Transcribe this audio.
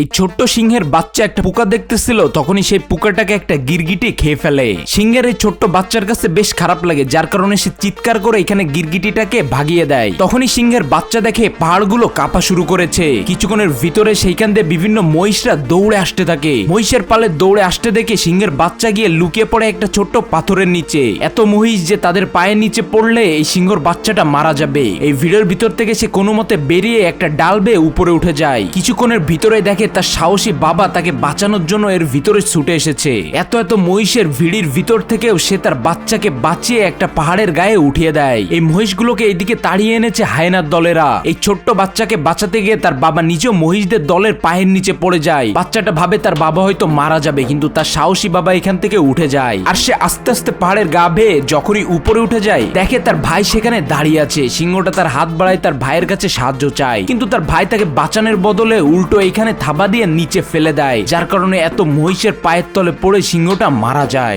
এই ছোট্ট সিংহের বাচ্চা একটা পোকা দেখতেছিল, তখনই সেই পোকাটাকে একটা গিরগিটি খেয়ে ফেলে। সিংহের এই ছোট্ট বাচ্চার কাছে বেশ খারাপ লাগে, যার কারণে সে চিৎকার করে এখানে গিরগিটিটাকে ভাগিয়ে দেয়। তখনই সিংহের বাচ্চা দেখে পাহাড়গুলো কাঁপা শুরু করেছে। কিছুক্ষণের ভিতরে সেইখান দিয়ে বিভিন্ন মহিষরা দৌড়ে আসতে থাকে। মহিষের পালে দৌড়ে আসতে দেখে সিংহের বাচ্চা গিয়ে লুকিয়ে পড়ে একটা ছোট্ট পাথরের নিচে। এত মহিষ যে তাদের পায়ের নিচে পড়লে এই সিংহর বাচ্চাটা মারা যাবে। এই ভিড়ের ভিতর থেকে সে কোনো মতে বেরিয়ে একটা ডাল বেয়ে উপরে উঠে যায়। কিছুক্ষণের ভিতরে দেখে তার সাহসী বাবা তাকে বাঁচানোর জন্য এর ভিতরে ছুটে এসেছে। এত মহিষের ভিড়ির ভিতর থেকেও সে তার বাচ্চাকে বাঁচিয়ে একটা পাহাড়ের গায়ে উঠিয়ে দেয়। এই মহিষগুলোকে এইদিকে তাড়িয়ে এনেছে হায়নার দলেরা। এই ছোট্ট বাচ্চাকে বাঁচাতে গিয়ে তার বাবা নিজেও মহিষদের দলের পায়ের নিচে পড়ে যায়। বাচ্চাটা ভাবে তার বাবা হয়তো মারা যাবে, কিন্তু তার সাহসী বাবা এখান থেকে উঠে যায়। আর সে আস্তে আস্তে পাহাড়ের গা বেয়ে যখনই উপরে উঠে যায়, দেখে তার ভাই সেখানে দাঁড়িয়ে আছে। সিংহটা তার হাত বাড়ায় তার ভাইয়ের কাছে সাহায্য চায়, কিন্তু তার ভাই তাকে বাঁচানোর বদলে উল্টো এখানে থাবা দিয়ে নিচে ফেলে দেয়, যার কারণে এত মহিষের পায়ের তলে পড়ে সিংহটা মারা যায়।